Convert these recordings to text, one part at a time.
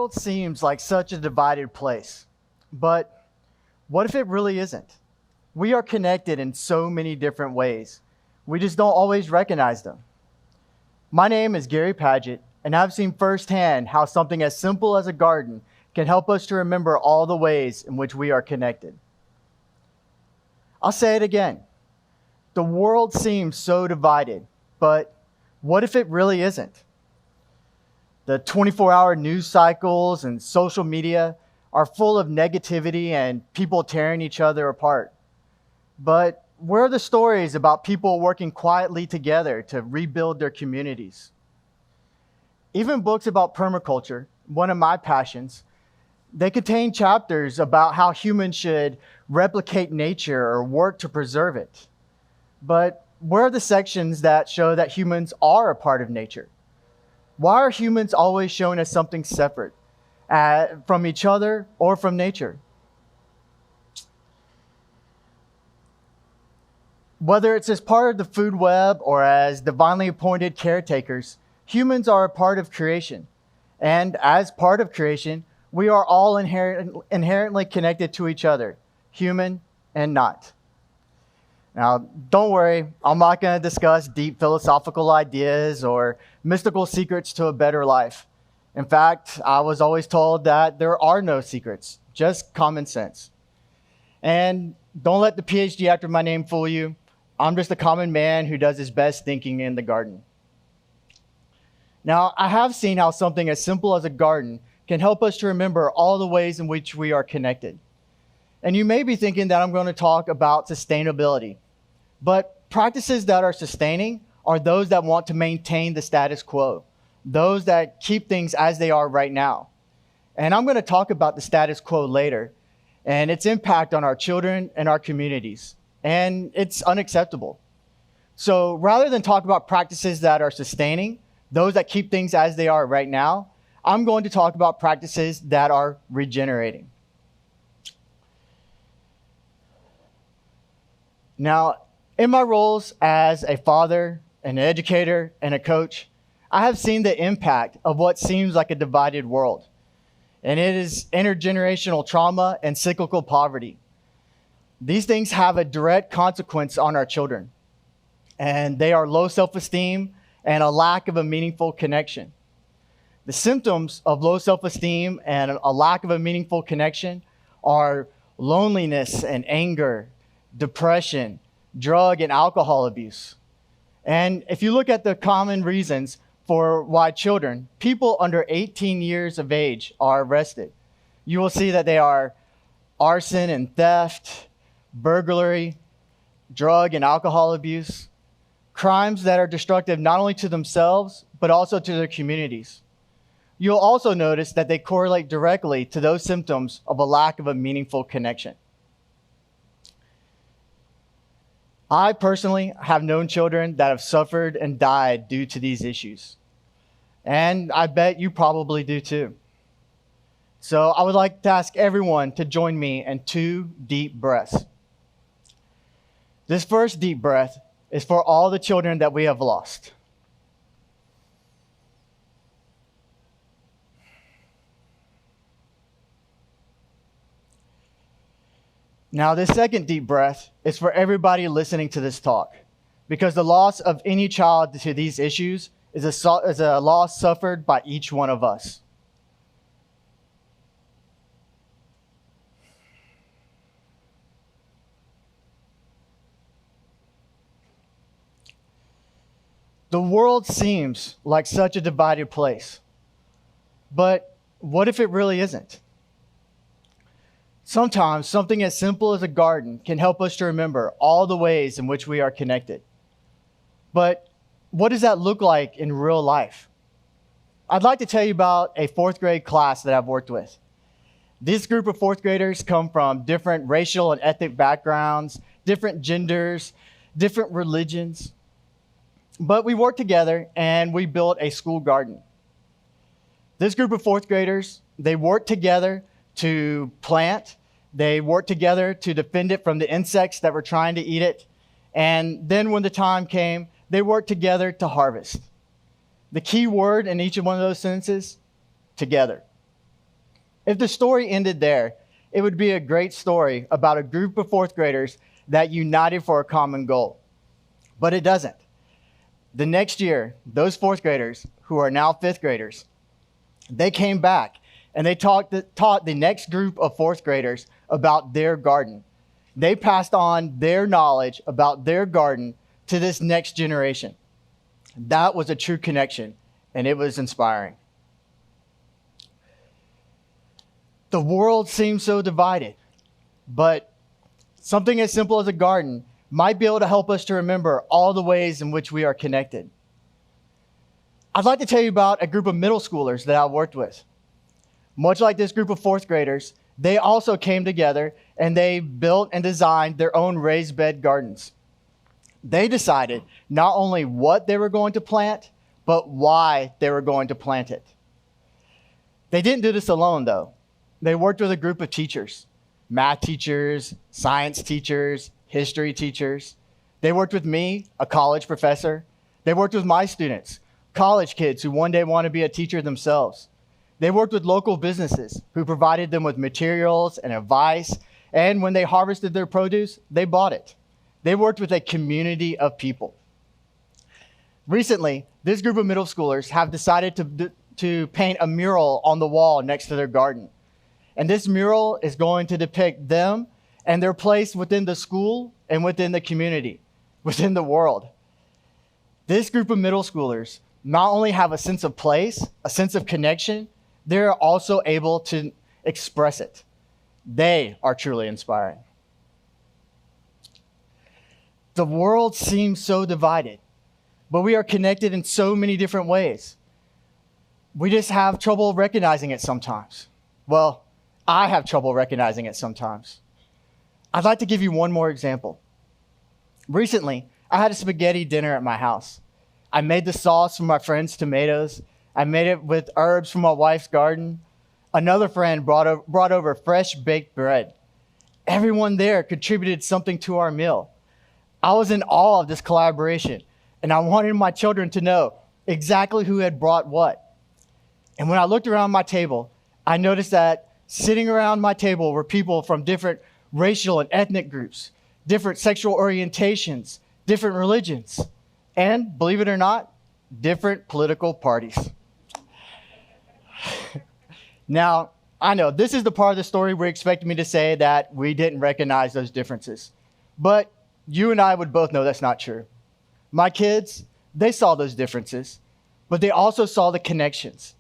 world seems like such a divided place, but what if it really isn't? We are connected in so many different ways. We just don't always recognize them. My name is Gary Padgett, and I've seen firsthand how something as simple as a garden can help us to remember all the ways in which we are connected. I'll say it again. The world seems so divided, but what if it really isn't? The 24-hour news cycles and social media are full of negativity and people tearing each other apart. But where are the stories about people working quietly together to rebuild their communities? Even books about permaculture, one of my passions, they contain chapters about how humans should replicate nature or work to preserve it. But where are the sections that show that humans are a part of nature? Why are humans always shown as something separate from each other or from nature? Whether it's as part of the food web or as divinely appointed caretakers, humans are a part of creation. And as part of creation, we are all inherently connected to each other, human and not. Now, don't worry, I'm not going to discuss deep philosophical ideas or mystical secrets to a better life. In fact, I was always told that there are no secrets, just common sense. And don't let the Ph.D. after my name fool you. I'm just a common man who does his best thinking in the garden. Now, I have seen how something as simple as a garden can help us to remember all the ways in which we are connected. And you may be thinking that I'm going to talk about sustainability. But practices that are sustaining are those that want to maintain the status quo, those that keep things as they are right now. And I'm going to talk about the status quo later and its impact on our children and our communities. And it's unacceptable. So rather than talk about practices that are sustaining, those that keep things as they are right now, I'm going to talk about practices that are regenerating. Now, in my roles as a father, an educator, and a coach, I have seen the impact of what seems like a divided world. And it is intergenerational trauma and cyclical poverty. These things have a direct consequence on our children. And they are low self-esteem and a lack of a meaningful connection. The symptoms of low self-esteem and a lack of a meaningful connection are loneliness and anger, depression, drug and alcohol abuse. And if you look at the common reasons for why children, people under 18 years of age, are arrested, you will see that they are arson and theft, burglary, drug and alcohol abuse, crimes that are destructive not only to themselves, but also to their communities. You'll also notice that they correlate directly to those symptoms of a lack of a meaningful connection. I personally have known children that have suffered and died due to these issues. And I bet you probably do too. So I would like to ask everyone to join me in 2 deep breaths. This first deep breath is for all the children that we have lost. Now, this second deep breath is for everybody listening to this talk, because the loss of any child to these issues is a loss suffered by each one of us. The world seems like such a divided place, but what if it really isn't? Sometimes something as simple as a garden can help us to remember all the ways in which we are connected. But what does that look like in real life? I'd like to tell you about a 4th grade class that I've worked with. This group of 4th graders come from different racial and ethnic backgrounds, different genders, different religions. But we worked together and we built a school garden. This group of 4th graders, they worked together to plant. They worked together to defend it from the insects that were trying to eat it. And then when the time came, they worked together to harvest. The key word in each one of those sentences, together. If the story ended there, it would be a great story about a group of fourth graders that united for a common goal. But it doesn't. The next year, those fourth graders, who are now fifth graders, they came back and they taught the next group of fourth graders about their garden. They passed on their knowledge about their garden to this next generation. That was a true connection, and it was inspiring. The world seems so divided, but something as simple as a garden might be able to help us to remember all the ways in which we are connected. I'd like to tell you about a group of middle schoolers that I worked with. Much like this group of fourth graders, they also came together and they built and designed their own raised bed gardens. They decided not only what they were going to plant, but why they were going to plant it. They didn't do this alone, though. They worked with a group of teachers, math teachers, science teachers, history teachers. They worked with me, a college professor. They worked with my students, college kids who one day want to be a teacher themselves. They worked with local businesses who provided them with materials and advice, and when they harvested their produce, they bought it. They worked with a community of people. Recently, this group of middle schoolers have decided to paint a mural on the wall next to their garden. And this mural is going to depict them and their place within the school and within the community, within the world. This group of middle schoolers not only have a sense of place, a sense of connection, they're also able to express it. They are truly inspiring. The world seems so divided, but we are connected in so many different ways. We just have trouble recognizing it sometimes. Well, I have trouble recognizing it sometimes. I'd like to give you one more example. Recently, I had a spaghetti dinner at my house. I made the sauce from my friend's tomatoes. I made it with herbs from my wife's garden. Another friend brought over fresh baked bread. Everyone there contributed something to our meal. I was in awe of this collaboration, and I wanted my children to know exactly who had brought what. And when I looked around my table, I noticed that sitting around my table were people from different racial and ethnic groups, different sexual orientations, different religions, and, believe it or not, different political parties. Now, I know this is the part of the story where you expect me to say that we didn't recognize those differences, but you and I would both know that's not true. My kids, they saw those differences, but they also saw the connections.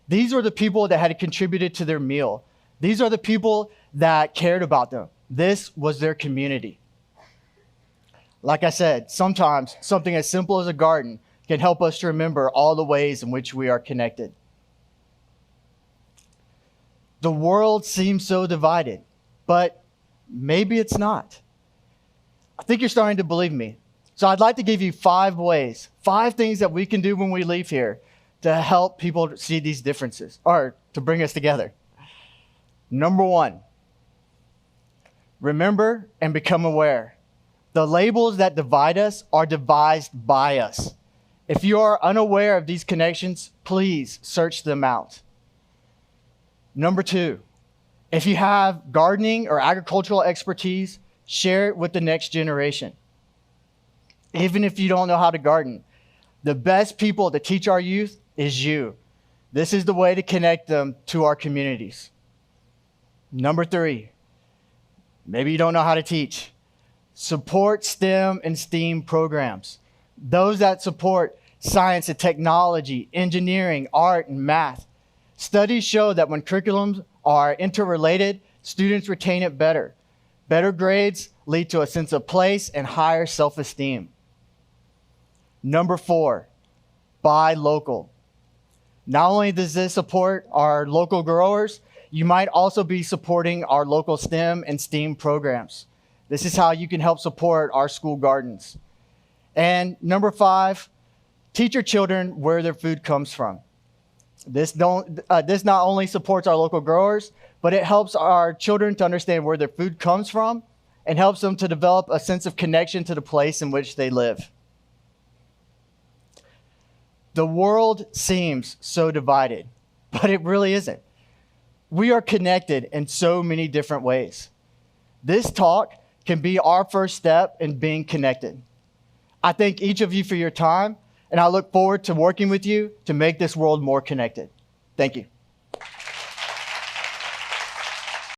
These were the people that had contributed to their meal. These are the people that cared about them. This was their community. Like I said, sometimes something as simple as a garden can help us to remember all the ways in which we are connected. The world seems so divided, but maybe it's not. I think you're starting to believe me. So I'd like to give you 5 ways, 5 things that we can do when we leave here to help people see these differences, or to bring us together. Number 1, remember and become aware. The labels that divide us are devised by us. If you are unaware of these connections, please search them out. Number 2, if you have gardening or agricultural expertise, share it with the next generation. Even if you don't know how to garden, the best people to teach our youth is you. This is the way to connect them to our communities. Number 3, maybe you don't know how to teach. Support STEM and STEAM programs. Those that support science and technology, engineering, art, and math. Studies show that when curriculums are interrelated, students retain it better. Better grades lead to a sense of place and higher self-esteem. Number 4, buy local. Not only does this support our local growers, you might also be supporting our local STEM and STEAM programs. This is how you can help support our school gardens. And number 5, teach your children where their food comes from. This not only supports our local growers, but it helps our children to understand where their food comes from and helps them to develop a sense of connection to the place in which they live. The world seems so divided, but it really isn't. We are connected in so many different ways. This talk can be our first step in being connected. I thank each of you for your time, and I look forward to working with you to make this world more connected. Thank you.